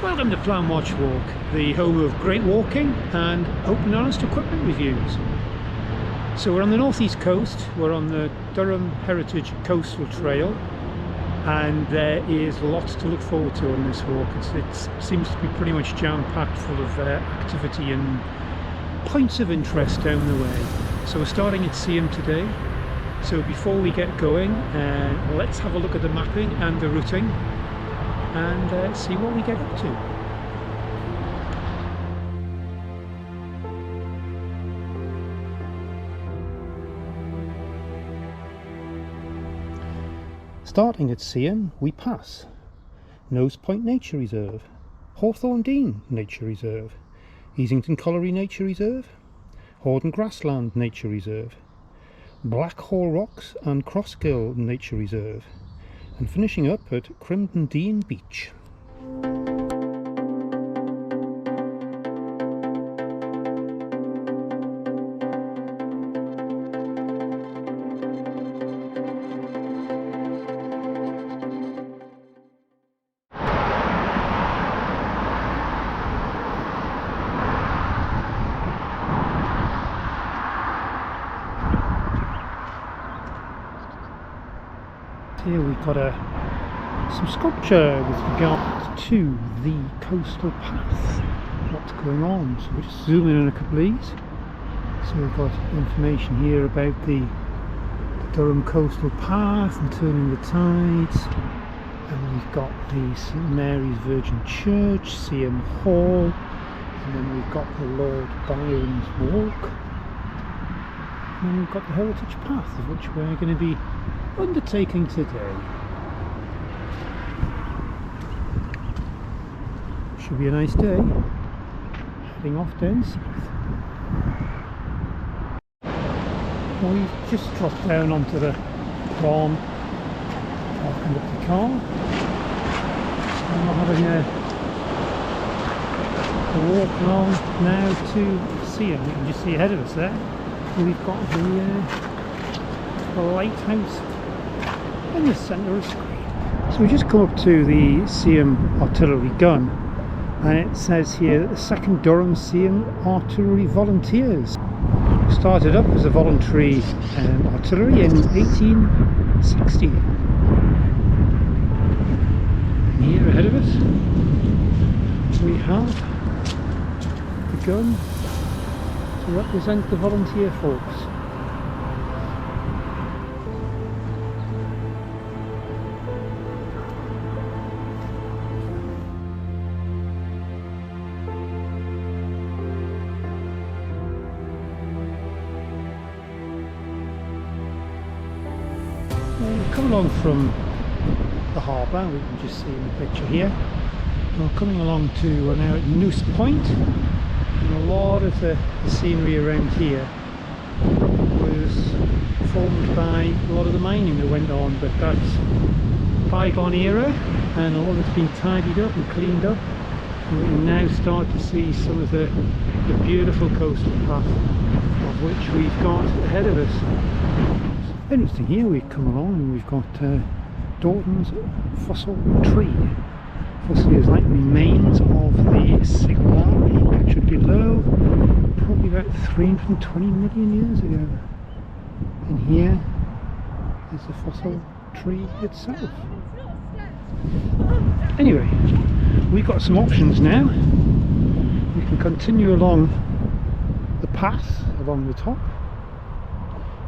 Welcome to Plan Watch Walk, the home of great walking and open and honest equipment reviews. So we're on the northeast coast, we're on the Durham Heritage Coastal Trail, and there is lots to look forward to on this walk. It seems to be pretty much jam-packed full of activity and points of interest down the way. So we're starting at Seaham today. So before we get going, let's have a look at the mapping and the routing and see what we get up to. Starting at Seaham, we pass Nose Point Nature Reserve, Hawthorn Nature Reserve, Easington Colliery Nature Reserve, Hawthorn Grassland Nature Reserve, Black Hole Rocks and Crossgill Nature Reserve, and finishing up at Crimdon Beach. Here we've got some sculpture with regard to the coastal path. What's going on? So we'll just zoom in on a couple of these. So we've got information here about the Durham coastal path and turning the tides. And we've got the St Mary's Virgin Church, Seaham Hall, and then we've got the Lord Byron's Walk. And then we've got the Heritage Path, of which we're going to be undertaking today. Should be a nice day. Heading off down south. We've just dropped down onto the lawn, parking up the car, and we're having a walk along now to Seaham. You can just see ahead of us there. We've got the lighthouse in the centre of the screen. So we just come up to the Seaham artillery gun, and it says here the 2nd Durham Seaham Artillery Volunteers. Started up as a voluntary artillery in 1860. And here ahead of us we have the gun to represent the volunteer force. Come along from the harbour, we can just see in the picture here. We're coming along to, we're now at Nose Point, and a lot of the scenery around here was formed by a lot of the mining that went on, but that's bygone era, and a lot of it's been tidied up and cleaned up, and we can now start to see some of the beautiful coastal path of which we've got ahead of us. Interesting, here we come along and we've got Dorton's fossil tree. Fossil is like remains of the Cigolari, pictured below, probably about 320 million years ago. And here is the fossil tree itself. Anyway, we've got some options now. We can continue along the path along the top,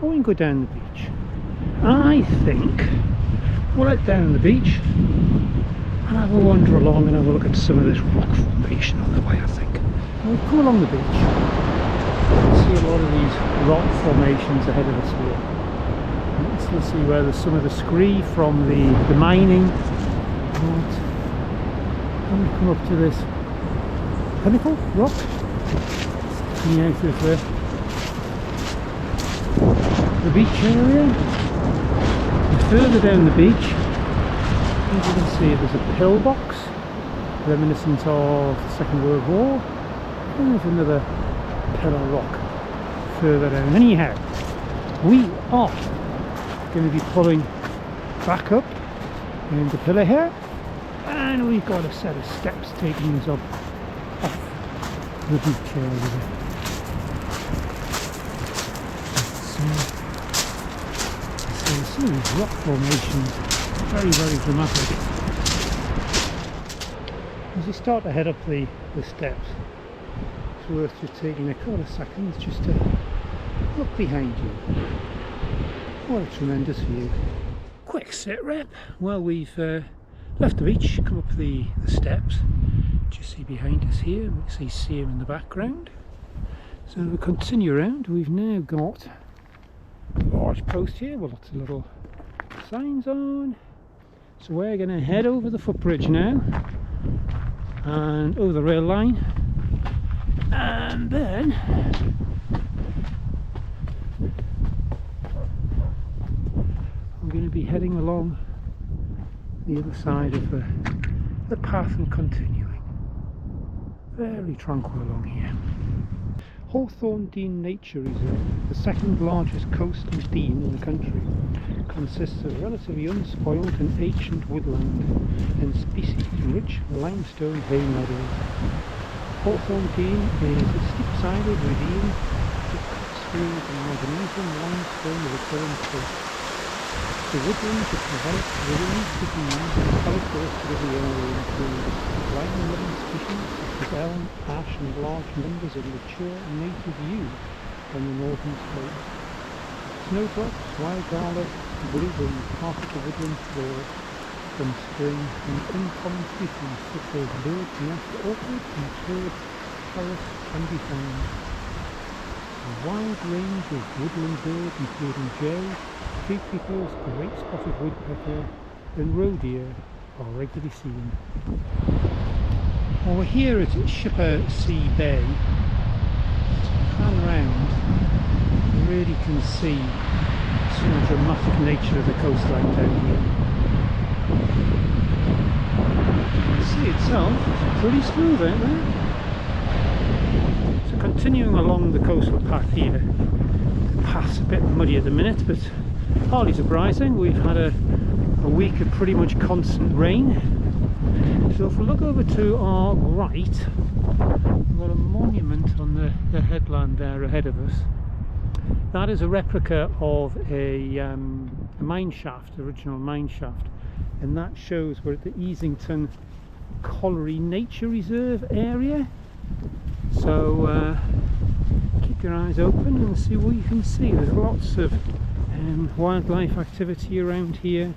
or we can go down the beach. I think we'll head down the beach and have a wander along and have a look at some of this rock formation on the way, I think. We'll come along the beach. See a lot of these rock formations ahead of us here. And let's still see where there's some of the scree from the mining. Right. And we come up to this pinnacle rock coming out of the beach area. And further down the beach, as you can see, there's a pillbox reminiscent of the Second World War, and there's another pillar rock further down. Anyhow, we are going to be pulling back up in the pillar here then we've got a set of steps taking us up off the beach area. So some of these rock formations, very, very dramatic. As you start to head up the steps, it's worth just taking a couple of seconds just to look behind you. What a tremendous view. Quick sit rep. Well, we've left the beach, come up the steps. Just see behind us here, we see Seaham in the background. So we continue around. We've now got a large post here with lots of little signs on. So we're going to head over the footbridge now and over the rail line, and then I'm going to be heading along the other side of the path and continuing. Very tranquil along here. Hawthorn Dean Nature Reserve, the second largest coastal dean in the country, consists of relatively unspoiled and ancient woodland and species-rich limestone hay meadows. Hawthorn Dean is a steep-sided ravine that cuts through the magnesium limestone of the Durham coast. The woodlands that develop within the dean are characteristic of the area include climbing living species such as elm, ash and large numbers of mature native yew on the northern slope. Snowdrops, wild garlic, blueberry, part of the woodland floor from spring, and uncommon species such as birds' nest orchids and turd parrots can be found. A wide range of woodland birds including jay, tree creepers, great spotted woodpecker and roe deer are regularly seen. Well, we're here at Shipper Sea Bay. Pan round, you really can see some of the dramatic nature of the coastline down here. The sea itself is pretty smooth out there. So continuing along the coastal path here, the path's a bit muddy at the minute, but hardly surprising. We've had a week of pretty much constant rain. So if we look over to our right, we've got a monument on the headland there ahead of us. That is a replica of a mine shaft, original mine shaft, and that shows we're at the Easington Colliery Nature Reserve area. So keep your eyes open and see what you can see. There's lots of wildlife activity around here.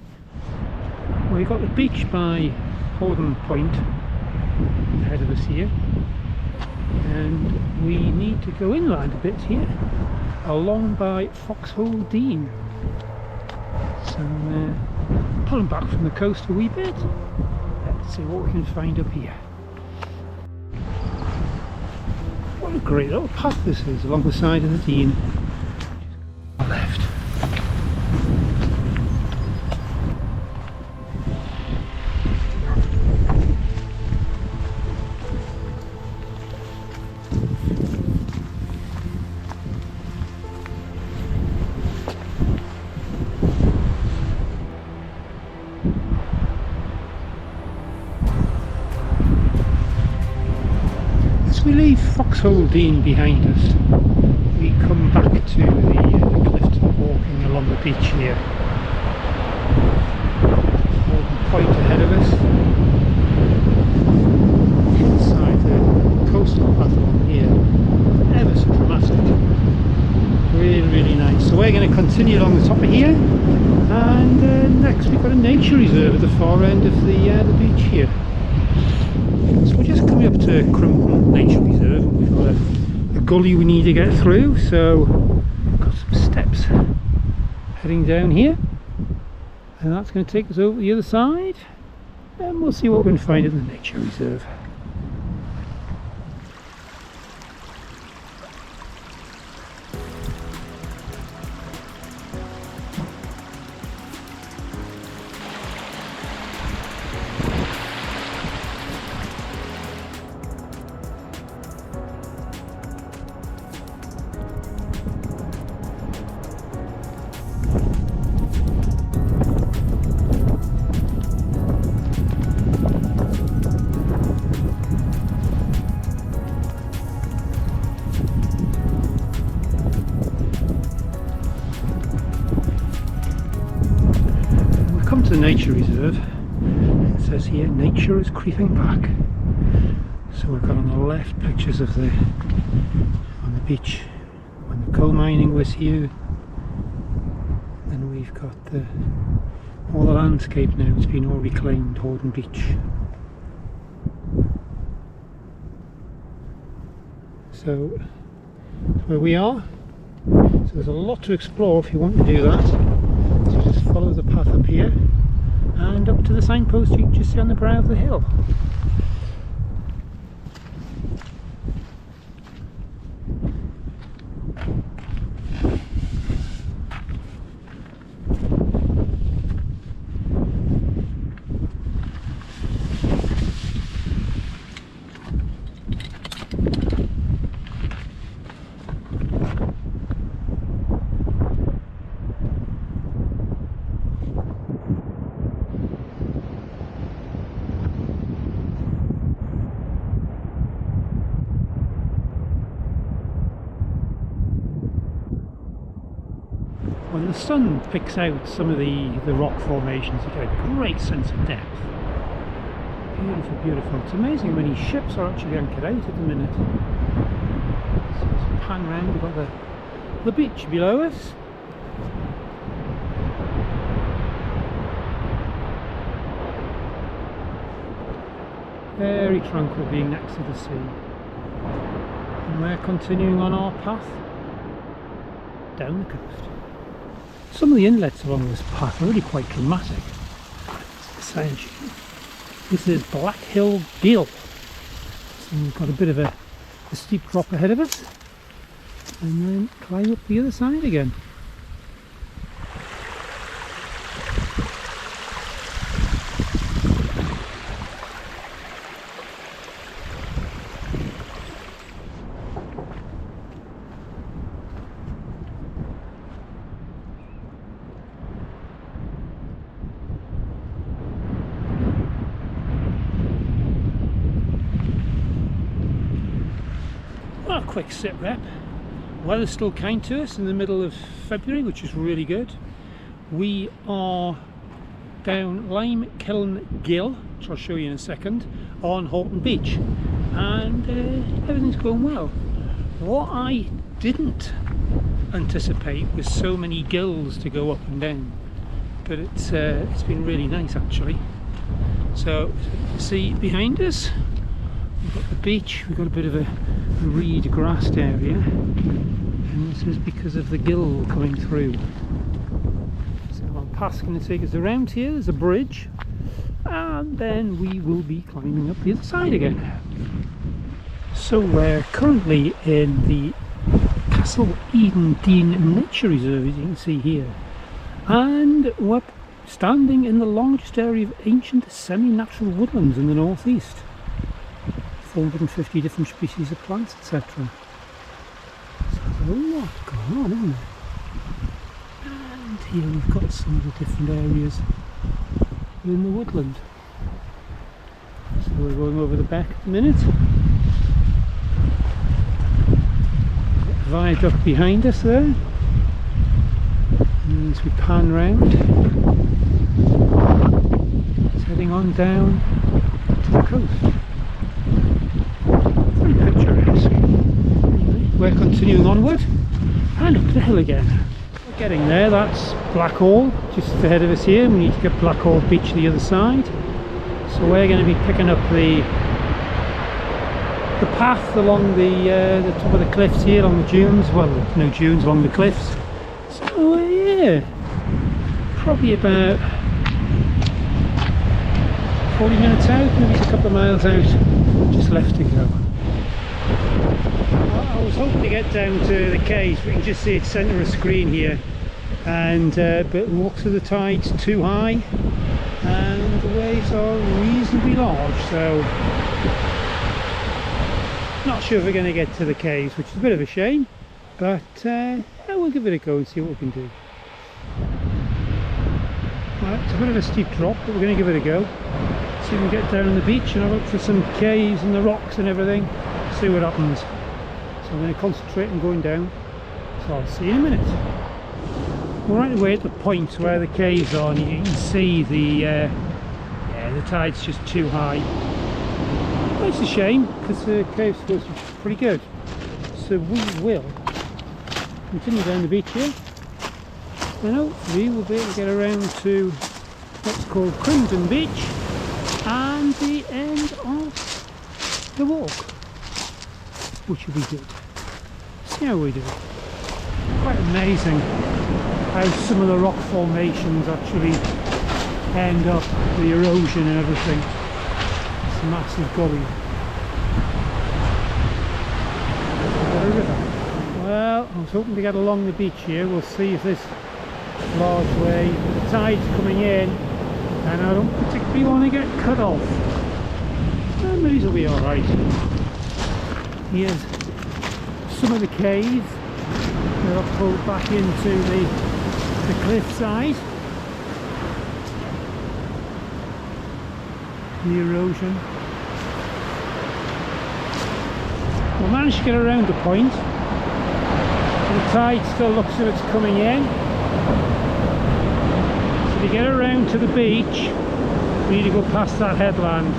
We've got the beach by Hawthorn Point ahead of us here, and we need to go inland a bit here along by Foxhole Dean. So pulling back from the coast a wee bit, let's see what we can find up here. What a great little path this is along the side of the Dean. Left. We leave Foxhole Dean behind us. We come back to the cliff walking along the beach here. Hawthorn Point ahead of us. Inside the coastal path along here, ever so dramatic. Really, really nice. So we're going to continue along the top of here, and next we've got a nature reserve at the far end of the beach here. So we're just coming up to Crimdon Nature Reserve, and we've got a gully we need to get through, so we've got some steps heading down here, and that's going to take us over the other side, and we'll see what we can find in the nature reserve. the nature reserve. It says here, nature is creeping back. So we've got on the left pictures of on the beach when the coal mining was here. Then we've got all the landscape now, it's been all reclaimed, Hawthorn Beach. So that's where we are. So there's a lot to explore if you want to do that. So just follow the path up here and up to the signpost you can just see on the brow of the hill. When the sun picks out some of the rock formations, you get a great sense of depth. Beautiful, beautiful. It's amazing how many ships are actually anchored out at the minute. So let's pan round, we've got the beach below us. Very tranquil being next to the sea. And we're continuing on our path down the coast. Some of the inlets along this path are really quite dramatic. This is Black Hill Gill. So we've got a bit of a steep drop ahead of us and then climb up the other side again. Well, a quick sit rep. Weather's still kind to us in the middle of February, which is really good. We are down Lime Kiln Gill, which I'll show you in a second, on Hawthorn Beach, and everything's going well. What I didn't anticipate was so many gills to go up and down, but it's been really nice actually. So see behind us, we've got the beach, we've got a bit of a reed grassed area, and this is because of the gill coming through. So I'm going to take us around here, there's a bridge, and then we will be climbing up the other side again. So we're currently in the Castle Eden Dean Nature Reserve, as you can see here, and we're standing in the largest area of ancient semi-natural woodlands in the northeast. 450 different species of plants, etc. So there's a lot going on, isn't there? And here we've got some of the different areas in the woodland. So we're going over the back at the minute. Viaduct behind us there. And as we pan round, it's heading on down to the coast. Very picturesque. We're continuing onward and up the hill again. We're getting there, that's Blackhall just ahead of us here. We need to get Blackhall Beach the other side. So we're going to be picking up the path along the top of the cliffs here, along the dunes. Well, no dunes, along the cliffs. So yeah, probably about 40 minutes out, maybe a couple of miles out, just left to go. I was hoping to get down to the caves, we can just see it centre of screen here, and but the walks of the tide's too high and the waves are reasonably large, so not sure if we're going to get to the caves, which is a bit of a shame, but we'll give it a go and see what we can do. Well, it's a bit of a steep drop, but we're going to give it a go. See if we can get down on the beach and I'll look for some caves and the rocks and everything, see what happens. So I'm going to concentrate on going down, so I'll see you in a minute. We're right away at the point where the caves are, and you can see the tide's just too high. It's a shame because the cave's supposed to be pretty good. So we will continue down the beach here, and hopefully we'll be able to get around to what's called Crimdon Beach and the end of the walk, which will be good. See how we do. Quite amazing how some of the rock formations actually end up, the erosion and everything. It's a massive gully. Got a river. Well, I was hoping to get along the beach here. We'll see if this large way, the tide's coming in, and I don't particularly want to get cut off. And these will be alright. Here's some of the caves that are pulled back into the cliff side. The erosion. We'll manage to get around the point. The tide still looks as if it's coming in. So to get around to the beach, we need to go past that headland.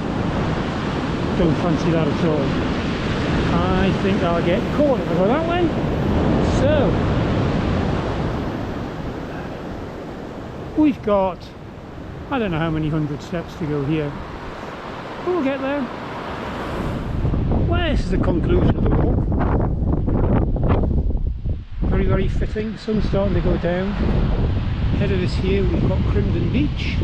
Don't fancy that at all. I think I'll get caught if I go that way. So we've got, I don't know how many hundred steps to go here. We'll get there. Well, this is the conclusion of the walk. Very, very fitting. Sun's starting to go down. Ahead of us here we've got Crimdon Beach,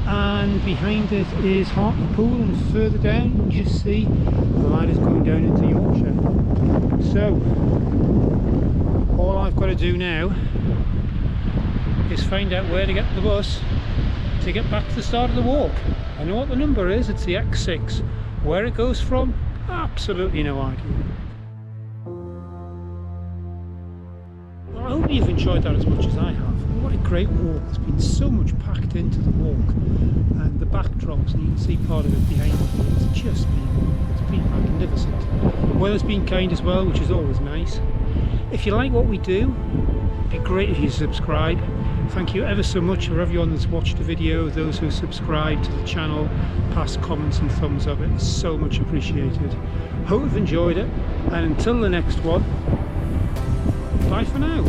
and behind it is Hartlepool, and further down you can just see the line is going down into Yorkshire. So all I've got to do now is find out where to get the bus to get back to the start of the walk. I know what the number is, it's the X6. Where it goes from, absolutely no idea. Well, I hope you've enjoyed that as much as I have. What a great walk. There's been so much packed into the walk, and the backdrops, and you can see part of it behind me. It's been magnificent. Weather's been kind as well, which is always nice. If you like what we do, it'd be great if you subscribe. Thank you ever so much for everyone that's watched the video, those who subscribe to the channel, past comments and thumbs up. It's so much appreciated. Hope you've enjoyed it, and until the next one, bye for now.